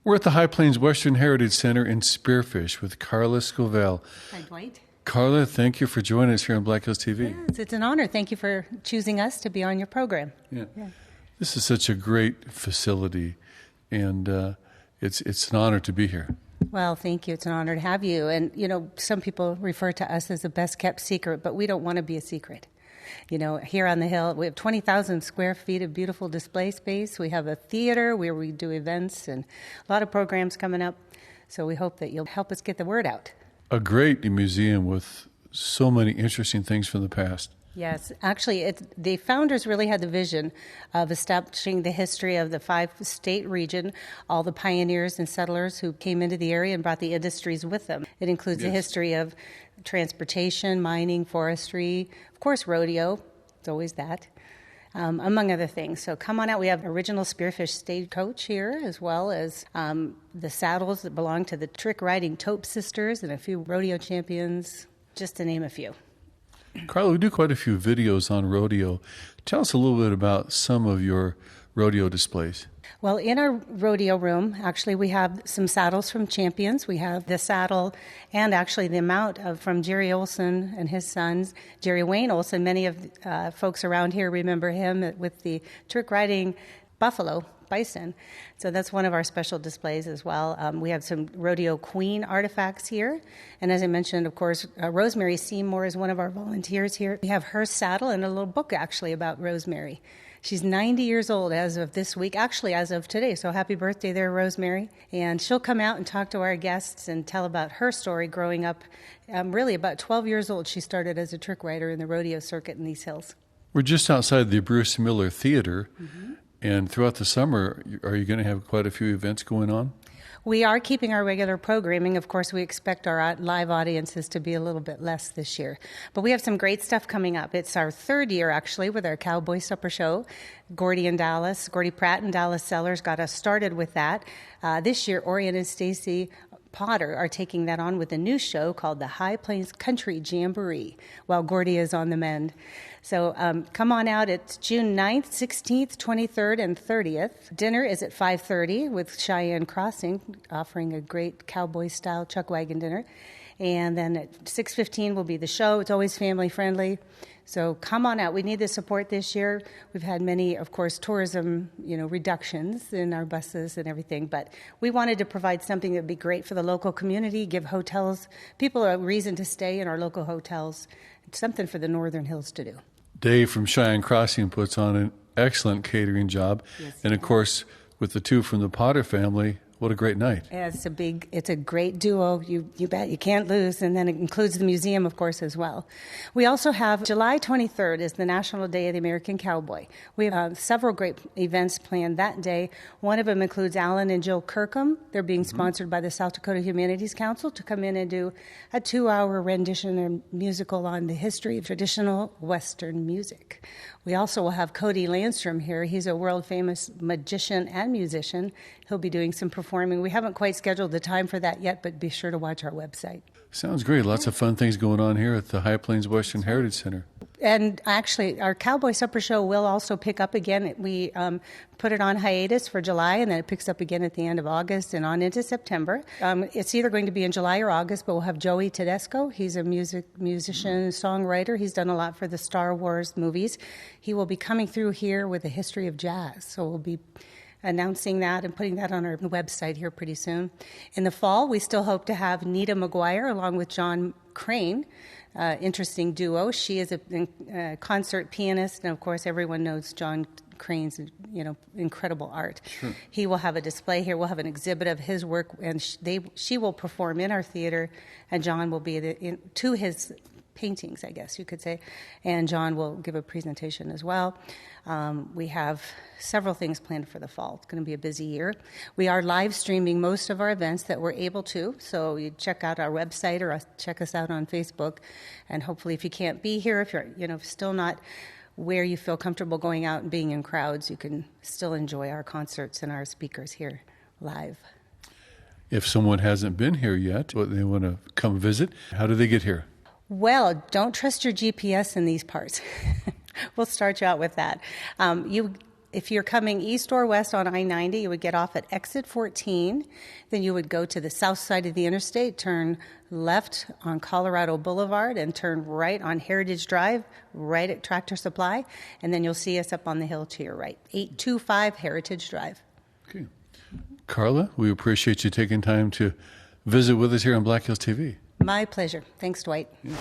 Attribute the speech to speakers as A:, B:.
A: We're at the High Plains Western Heritage Center in Spearfish with Carla Scovell.
B: Hi, Dwight.
A: Carla, thank you for joining us here on Black Hills TV.
B: Yes, it's an honor. Thank you for choosing us to be on your program.
A: Yeah. This is such a great facility, and it's an honor to be here.
B: Well, thank you. It's an honor to have you. And, some people refer to us as the best kept secret, but we don't want to be a secret. Here on the Hill, we have 20,000 square feet of beautiful display space. We have a theater where we do events and a lot of programs coming up. So we hope that you'll help us get the word out.
A: A great museum with so many interesting things from the past.
B: Yes, actually, the founders really had the vision of establishing the history of the 5-state region, all the pioneers and settlers who came into the area and brought the industries with them. It includes the history of transportation, mining, forestry, of course, rodeo. It's always that, among other things. So come on out. We have original Spearfish stagecoach here, as well as the saddles that belong to the trick-riding Tope sisters and a few rodeo champions, just to name a few.
A: Carla, we do quite a few videos on rodeo. Tell us a little bit about some of your rodeo displays.
B: Well, in our rodeo room, actually, we have some saddles from champions. We have the saddle and actually the mount from Jerry Olson and his sons, Jerry Wayne Olson. Many of folks around here remember him with the trick riding buffalo, bison. So that's one of our special displays as well. We have some rodeo queen artifacts here. And as I mentioned, of course, Rosemary Seymour is one of our volunteers here. We have her saddle and a little book actually about Rosemary. She's 90 years old as of this week, actually as of today. So happy birthday there, Rosemary. And she'll come out and talk to our guests and tell about her story growing up. Really about 12 years old, she started as a trick rider in the rodeo circuit in these hills.
A: We're just outside the Bruce Miller Theater. Mm-hmm. And throughout the summer, are you going to have quite a few events going on?
B: We are keeping our regular programming. Of course, we expect our live audiences to be a little bit less this year. But we have some great stuff coming up. It's our third year, actually, with our Cowboy Supper Show. Gordy Pratt and Dallas Sellers got us started with that. This year, Orion and Stacy Potter are taking that on with a new show called the High Plains Country Jamboree, while Gordy is on the mend. So come on out. It's June 9th, 16th, 23rd, and 30th. Dinner is at 5:30 with Cheyenne Crossing, offering a great cowboy-style chuck wagon dinner. And then at 6:15 will be the show. It's always family-friendly. So come on out. We need the support this year. We've had many, of course, tourism, reductions in our buses and everything. But we wanted to provide something that would be great for the local community, give people a reason to stay in our local hotels. It's something for the Northern Hills to do.
A: Dave from Cheyenne Crossing puts on an excellent catering job. Yes, and, of course, with the two from the Potter family, what a great night.
B: Yeah, it's a great duo. You bet. You can't lose. And then it includes the museum, of course, as well. We also have July 23rd is the National Day of the American Cowboy. We have several great events planned that day. One of them includes Alan and Jill Kirkham. They're being sponsored by the South Dakota Humanities Council to come in and do a 2-hour rendition or musical on the history of traditional Western music. We also will have Cody Landstrom here. He's a world-famous magician and musician. He'll be doing some performing. We haven't quite scheduled the time for that yet, but be sure to watch our website.
A: Sounds great. Lots of fun things going on here at the High Plains Western Heritage Center.
B: And actually, our Cowboy Supper Show will also pick up again. We put it on hiatus for July, and then it picks up again at the end of August and on into September. It's either going to be in July or August, but we'll have Joey Tedesco. He's a musician, songwriter. He's done a lot for the Star Wars movies. He will be coming through here with a history of jazz, so we'll be announcing that and putting that on our website here pretty soon. In the fall, we still hope to have Nita McGuire along with John Crane. Interesting duo. She is a concert pianist, and of course everyone knows John Crane's incredible art. Sure. He will have a display here. We'll have an exhibit of his work, and she will perform in our theater, and John will be to his paintings, I guess you could say, and John will give a presentation as well. We have several things planned for the fall. It's going to be a busy year. We are live streaming most of our events that we're able to, so you check out our website or check us out on Facebook, and hopefully if you can't be here, if you're still not where you feel comfortable going out and being in crowds, you can still enjoy our concerts and our speakers here live.
A: If someone hasn't been here yet, but they want to come visit, how do they get here?
B: Well, don't trust your GPS in these parts. We'll start you out with that. You If you're coming east or west on I-90, you would get off at exit 14. Then you would go to the south side of the interstate, turn left on Colorado Boulevard, and turn right on Heritage Drive, right at Tractor Supply. And then you'll see us up on the hill to your right, 825 Heritage Drive.
A: Okay. Carla, we appreciate you taking time to visit with us here on Black Hills TV.
B: My pleasure. Thanks, Dwight.
A: Yeah.